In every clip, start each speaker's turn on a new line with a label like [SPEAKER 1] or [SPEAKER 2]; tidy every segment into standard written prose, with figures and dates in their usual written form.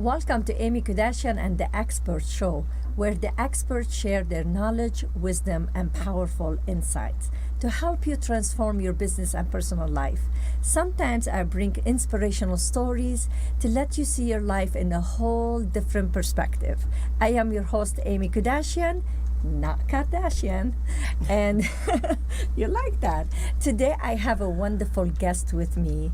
[SPEAKER 1] Welcome to Amy Kardashian and the Expert Show, where the experts share their knowledge, wisdom, and powerful insights to help you transform your business and personal life. Sometimes I bring inspirational stories to let you see your life in a whole different perspective. I am your host, Amy Kardashian, not Kardashian, and you like that. Today I have a wonderful guest with me.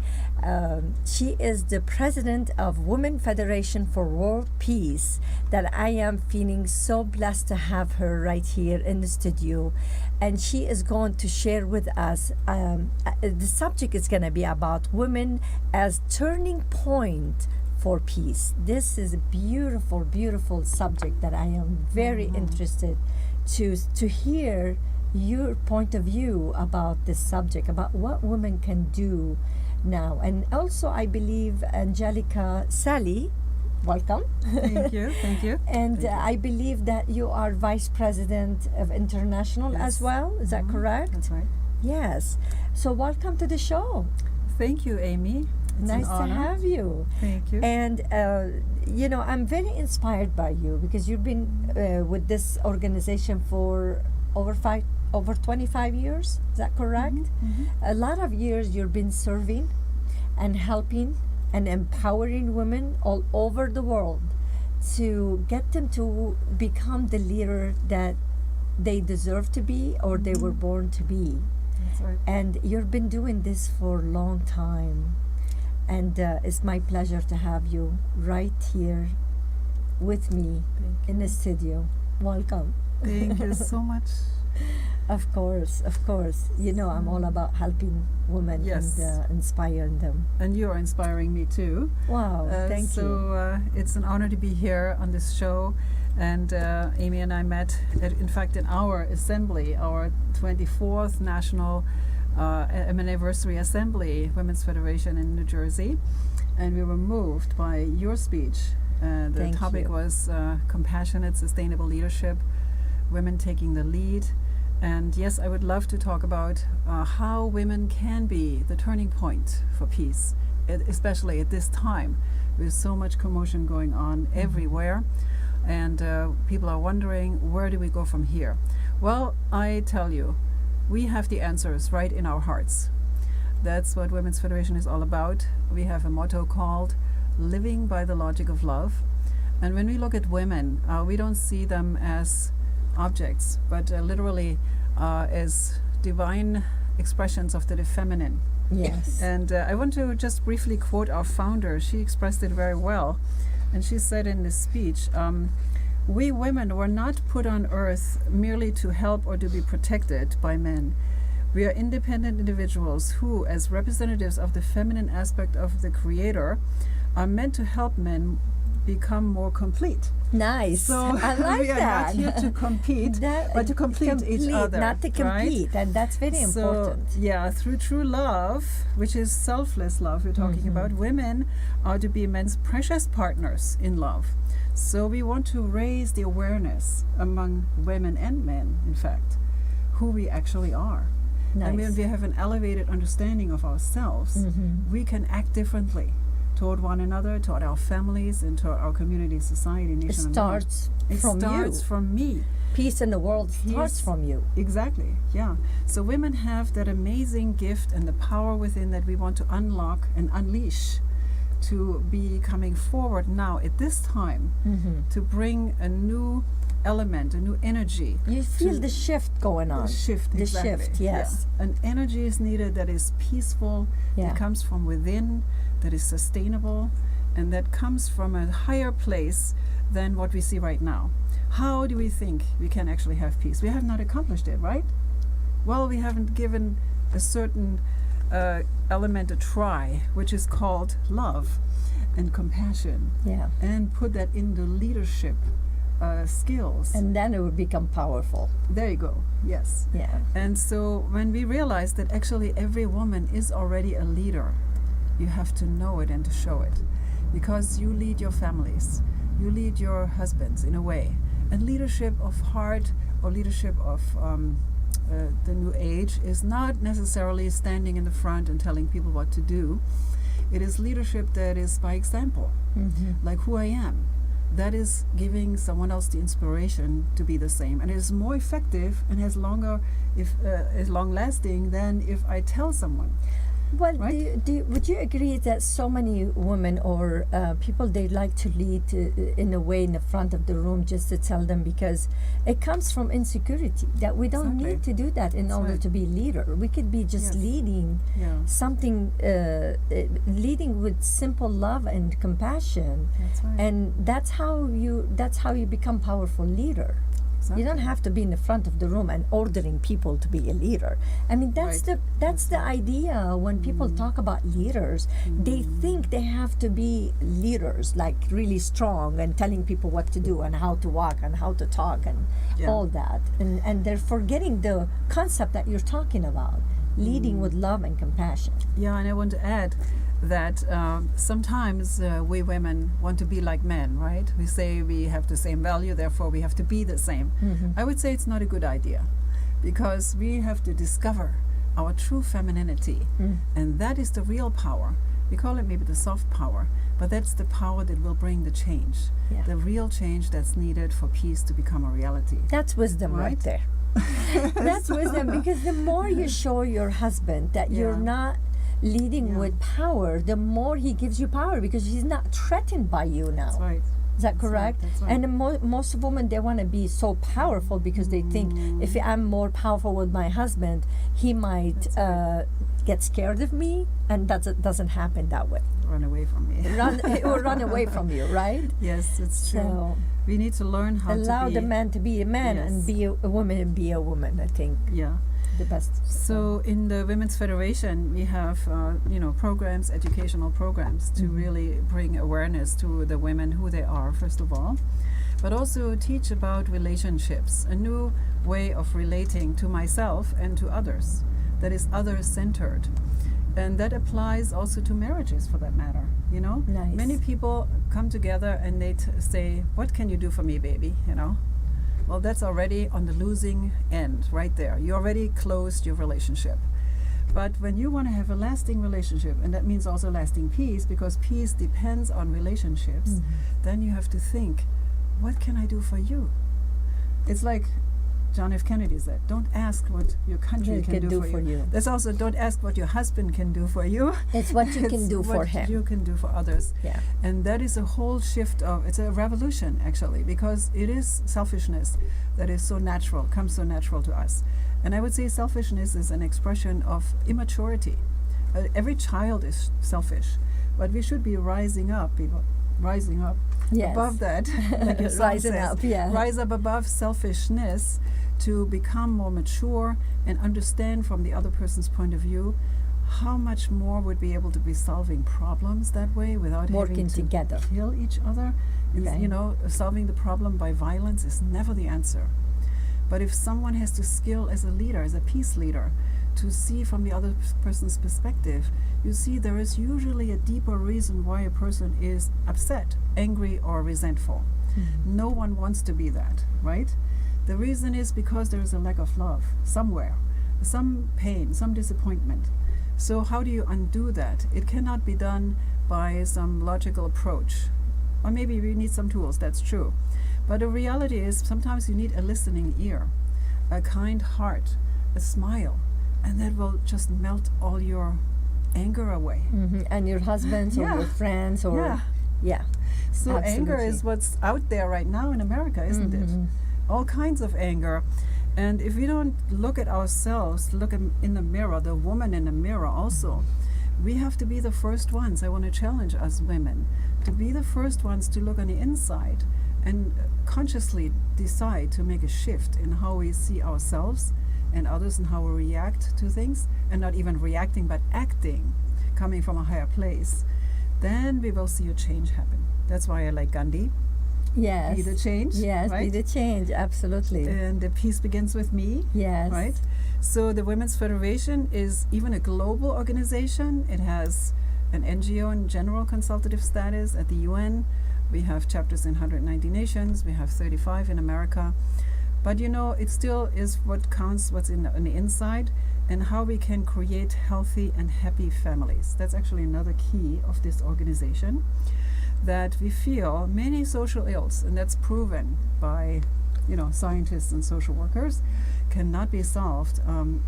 [SPEAKER 1] She is the president of Women Federation for World Peace, that I am feeling so blessed to have her right here in the studio, and she is going to share with us, the subject is going to be about women as turning point for peace. This is a beautiful, beautiful subject that I am very interested to hear your point of view about this subject, about what women can do now. And also, I believe Angelica Sally, welcome.
[SPEAKER 2] Thank you.
[SPEAKER 1] And I believe that you are Vice President of International as well. Is that correct?
[SPEAKER 2] That's right.
[SPEAKER 1] Yes. So welcome to the show.
[SPEAKER 2] Thank you, Amy. It's
[SPEAKER 1] Nice
[SPEAKER 2] an
[SPEAKER 1] to
[SPEAKER 2] honor.
[SPEAKER 1] have you.
[SPEAKER 2] Thank you.
[SPEAKER 1] And I'm very inspired by you because you've been with this organization for over 25 years. Is that correct?
[SPEAKER 2] Mhm.
[SPEAKER 1] A lot of years you've been serving and helping and empowering women all over the world to get them to become the leader that they deserve to be or they were born to be.
[SPEAKER 2] That's right.
[SPEAKER 1] And you've been doing this for a long time. And it's my pleasure to have you right here with me
[SPEAKER 2] Thank
[SPEAKER 1] in the studio. Welcome.
[SPEAKER 2] Thank you so much.
[SPEAKER 1] Of course. You know, I'm all about helping women
[SPEAKER 2] Yes.
[SPEAKER 1] and inspiring them.
[SPEAKER 2] And you are inspiring me too.
[SPEAKER 1] Wow, thank you.
[SPEAKER 2] So it's an honor to be here on this show. And Amy and I met, in fact, in our assembly, our 24th National Anniversary Assembly, Women's Federation in New Jersey. And we were moved by your speech. The
[SPEAKER 1] Thank
[SPEAKER 2] topic
[SPEAKER 1] you.
[SPEAKER 2] was compassionate, sustainable leadership, women taking the lead. And yes, I would love to talk about how women can be the turning point for peace, especially at this time with so much commotion going on everywhere. And people are wondering, where do we go from here? Well, I tell you, we have the answers right in our hearts. That's what Women's Federation is all about. We have a motto called Living by the Logic of Love. And when we look at women, we don't see them as objects, but literally as divine expressions of the feminine.
[SPEAKER 1] Yes.
[SPEAKER 2] And I want to just briefly quote our founder. She expressed it very well. And she said in this speech, we women were not put on earth merely to help or to be protected by men. We are independent individuals who, as representatives of the feminine aspect of the Creator, are meant to help men become more complete.
[SPEAKER 1] Nice.
[SPEAKER 2] So
[SPEAKER 1] I like
[SPEAKER 2] we are
[SPEAKER 1] that.
[SPEAKER 2] not here to compete, but to complete each other.
[SPEAKER 1] Not to compete,
[SPEAKER 2] right?
[SPEAKER 1] and that's very important.
[SPEAKER 2] So, yeah, through true love, which is selfless love we're talking about, women are to be men's precious partners in love. So we want to raise the awareness among women and men, in fact, who we actually are.
[SPEAKER 1] Nice.
[SPEAKER 2] And when we have an elevated understanding of ourselves, we can act differently toward one another, toward our families, and toward our community, society,
[SPEAKER 1] It
[SPEAKER 2] nation. and
[SPEAKER 1] starts
[SPEAKER 2] world.
[SPEAKER 1] from
[SPEAKER 2] It starts
[SPEAKER 1] you.
[SPEAKER 2] from me.
[SPEAKER 1] Peace in the world starts
[SPEAKER 2] Yes.
[SPEAKER 1] from you.
[SPEAKER 2] Exactly, yeah. So women have that amazing gift and the power within that we want to unlock and unleash to be coming forward now at this time to bring a new element, a new energy.
[SPEAKER 1] You feel
[SPEAKER 2] to
[SPEAKER 1] the shift going on.
[SPEAKER 2] the shift,
[SPEAKER 1] The
[SPEAKER 2] exactly.
[SPEAKER 1] shift, yes.
[SPEAKER 2] Yeah. An energy is needed that is peaceful,
[SPEAKER 1] Yeah.
[SPEAKER 2] that comes from within, that is sustainable, and that comes from a higher place than what we see right now. How do we think we can actually have peace? We have not accomplished it, right? Well, we haven't given a certain element a try, which is called love and compassion,
[SPEAKER 1] Yeah.
[SPEAKER 2] and put that in the leadership skills.
[SPEAKER 1] And then it will become powerful.
[SPEAKER 2] There you go, yes.
[SPEAKER 1] Yeah.
[SPEAKER 2] And so when we realize that actually every woman is already a leader, you have to know it and to show it. Because you lead your families, you lead your husbands in a way. And leadership of heart or leadership of the new age is not necessarily standing in the front and telling people what to do. It is leadership that is by example, like who I am. That is giving someone else the inspiration to be the same, and it is more effective and has longer, is long lasting than if I tell someone.
[SPEAKER 1] Well,
[SPEAKER 2] Right?
[SPEAKER 1] would you agree that so many women or people, they like to lead in a way in the front of the room just to tell them, because it comes from insecurity that we don't
[SPEAKER 2] Exactly.
[SPEAKER 1] need to do that in
[SPEAKER 2] That's
[SPEAKER 1] order
[SPEAKER 2] right.
[SPEAKER 1] to be leader. We could be just
[SPEAKER 2] Yes.
[SPEAKER 1] leading
[SPEAKER 2] Yeah,
[SPEAKER 1] something, leading with simple love and compassion,
[SPEAKER 2] that's right.
[SPEAKER 1] and that's how you become powerful leader.
[SPEAKER 2] Exactly.
[SPEAKER 1] You don't have to be in the front of the room and ordering people to be a leader. I mean, that's
[SPEAKER 2] Right.
[SPEAKER 1] that's the idea when people talk about leaders. They think they have to be leaders, like really strong and telling people what to do and how to walk and how to talk and
[SPEAKER 2] Yeah.
[SPEAKER 1] all that. And they're forgetting the concept that you're talking about, leading with love and compassion.
[SPEAKER 2] Yeah, and I want to add that sometimes we women want to be like men, right? We say we have the same value, therefore we have to be the same. I would say it's not a good idea, because we have to discover our true femininity, and that is the real power. We call it maybe the soft power, but that's the power that will bring the change,
[SPEAKER 1] Yeah.
[SPEAKER 2] the real change that's needed for peace to become a reality.
[SPEAKER 1] That's wisdom right
[SPEAKER 2] Right?
[SPEAKER 1] there. That's wisdom, because the more you show your husband that you're
[SPEAKER 2] Yeah.
[SPEAKER 1] not leading
[SPEAKER 2] Yeah.
[SPEAKER 1] with power, the more he gives you power, because he's not threatened by you now.
[SPEAKER 2] That's right.
[SPEAKER 1] Is that
[SPEAKER 2] That's right,
[SPEAKER 1] correct?
[SPEAKER 2] that's right.
[SPEAKER 1] And most women, they want to be so powerful because they think if I'm more powerful with my husband, he might
[SPEAKER 2] That's
[SPEAKER 1] get scared of me, and that doesn't happen that way.
[SPEAKER 2] Run away from me.
[SPEAKER 1] It will run away from you, right?
[SPEAKER 2] Yes, it's true.
[SPEAKER 1] So
[SPEAKER 2] We need to learn how
[SPEAKER 1] allow
[SPEAKER 2] to be.
[SPEAKER 1] the man to be a man and
[SPEAKER 2] Yes.
[SPEAKER 1] be a woman and be a woman. I think
[SPEAKER 2] Yeah.
[SPEAKER 1] the best.
[SPEAKER 2] So in the Women's Federation, we have programs, educational programs, to really bring awareness to the women who they are, first of all, but also teach about relationships, a new way of relating to myself and to others that is others-centered. And that applies also to marriages, for that matter.
[SPEAKER 1] Nice.
[SPEAKER 2] Many people come together and they say, "What can you do for me, baby?" Well, that's already on the losing end right there. You already closed your relationship. But when you want to have a lasting relationship, and that means also lasting peace, because peace depends on relationships, then you have to think, what can I do for you? It's like John F. Kennedy said, don't ask what your country
[SPEAKER 1] They
[SPEAKER 2] can do for you. That's also, don't ask what your husband can do for you.
[SPEAKER 1] It's what you can
[SPEAKER 2] It's
[SPEAKER 1] do for
[SPEAKER 2] what
[SPEAKER 1] him.
[SPEAKER 2] you can do for others.
[SPEAKER 1] Yeah.
[SPEAKER 2] And that is a whole shift it's a revolution, actually, because it is selfishness that is so natural, comes so natural to us. And I would say selfishness is an expression of immaturity. Every child is selfish, but we should be rising up
[SPEAKER 1] Yes.
[SPEAKER 2] above that. Like your song
[SPEAKER 1] Rising
[SPEAKER 2] says.
[SPEAKER 1] up, yeah.
[SPEAKER 2] Rise up above selfishness to become more mature and understand from the other person's point of view. How much more would be able to be solving problems that way without
[SPEAKER 1] Working
[SPEAKER 2] having to
[SPEAKER 1] together.
[SPEAKER 2] kill each other?
[SPEAKER 1] Okay.
[SPEAKER 2] Solving the problem by violence is never the answer. But if someone has the skill as a leader, as a peace leader, to see from the other person's perspective, you see there is usually a deeper reason why a person is upset, angry, or resentful. No one wants to be that, right? The reason is because there is a lack of love somewhere, some pain, some disappointment. So how do you undo that? It cannot be done by some logical approach. Or maybe we need some tools, that's true. But the reality is sometimes you need a listening ear, a kind heart, a smile, and that will just melt all your anger away.
[SPEAKER 1] And your husbands or
[SPEAKER 2] Yeah.
[SPEAKER 1] your friends or
[SPEAKER 2] Yeah.
[SPEAKER 1] yeah.
[SPEAKER 2] So anger
[SPEAKER 1] Absolutely.
[SPEAKER 2] is what's out there right now in America, isn't it? All kinds of anger. And if we don't look at ourselves, look in the mirror, the woman in the mirror also, we have to be the first ones. I want to challenge us women to be the first ones to look on the inside and consciously decide to make a shift in how we see ourselves and others and how we react to things, and not even reacting but acting, coming from a higher place. Then we will see a change happen. That's why I like Gandhi.
[SPEAKER 1] Yes.
[SPEAKER 2] Be the change.
[SPEAKER 1] Yes,
[SPEAKER 2] right?
[SPEAKER 1] be the change. Absolutely.
[SPEAKER 2] And the peace begins with me.
[SPEAKER 1] Yes.
[SPEAKER 2] Right? So the Women's Federation is even a global organization. It has an NGO and general consultative status at the UN. We have chapters in 190 nations. We have 35 in America. But you know, it still is what counts, what's on the inside, and how we can create healthy and happy families. That's actually another key of this organization, that we feel many social ills, and that's proven by, you know, scientists and social workers, cannot be solved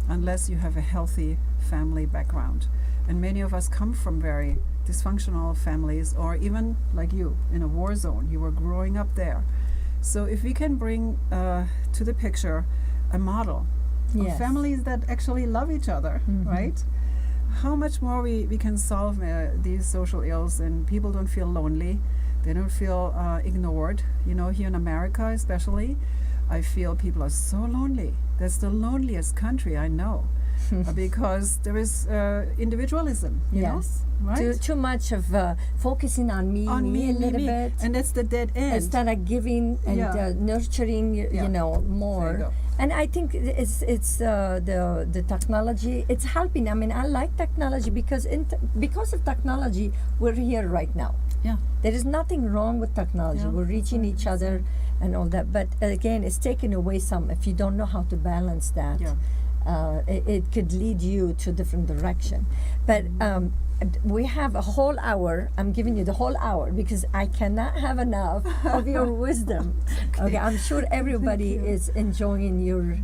[SPEAKER 2] unless you have a healthy family background. And many of us come from very dysfunctional families, or even like you, in a war zone. You were growing up there. So if we can bring to the picture a model
[SPEAKER 1] Yes.
[SPEAKER 2] of families that actually love each other, right? How much more we can solve these social ills, and people don't feel lonely. They don't feel ignored. You know, here in America especially, I feel people are so lonely. That's the loneliest country I know. Because there is individualism, you
[SPEAKER 1] Yes.
[SPEAKER 2] know, right?
[SPEAKER 1] Too much of focusing on me a little bit.
[SPEAKER 2] And that's the dead end.
[SPEAKER 1] Instead of giving and
[SPEAKER 2] Yeah.
[SPEAKER 1] Nurturing,
[SPEAKER 2] Yeah.
[SPEAKER 1] you know, more.
[SPEAKER 2] There you go.
[SPEAKER 1] And I think it's the technology. It's helping. I mean, I like technology because because of technology, we're here right now.
[SPEAKER 2] Yeah.
[SPEAKER 1] There is nothing wrong with technology.
[SPEAKER 2] Yeah,
[SPEAKER 1] We're reaching
[SPEAKER 2] right,
[SPEAKER 1] each other and all that. But again, it's taking away some. If you don't know how to balance that,
[SPEAKER 2] Yeah.
[SPEAKER 1] it could lead you to a different direction. But we have a whole hour. I'm giving you the whole hour because I cannot have enough of your wisdom. Okay, I'm sure everybody is enjoying your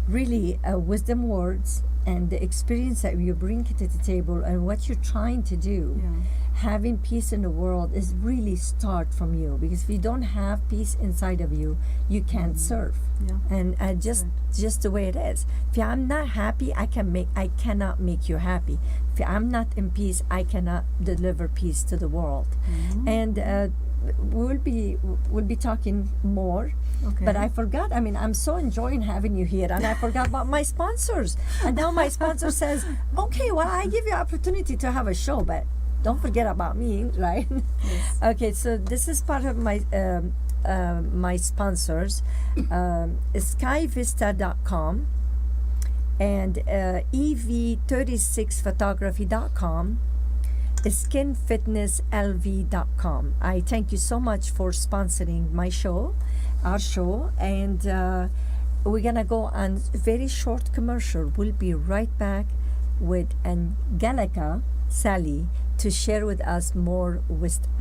[SPEAKER 1] really wisdom words and the experience that you bring to the table and what you're trying to do.
[SPEAKER 2] Yeah.
[SPEAKER 1] Having peace in the world is really start from you, because if you don't have peace inside of you, you can't serve.
[SPEAKER 2] Yeah.
[SPEAKER 1] And just the way it is. If I'm not happy, I cannot make you happy. If I'm not in peace, I cannot deliver peace to the world. And we'll be talking more.
[SPEAKER 2] Okay.
[SPEAKER 1] But I forgot. I mean, I'm so enjoying having you here, and I forgot about my sponsors. And now my sponsor says, "Okay, well, I give you opportunity to have a show, but don't forget about me, right?"
[SPEAKER 2] Yes.
[SPEAKER 1] Okay, so this is part of my my sponsors, skyvista.com and ev36photography.com, skinfitnesslv.com. I thank you so much for sponsoring our show, and we're gonna go on a very short commercial. We'll be right back with Angelica Sally to share with us more wisdom.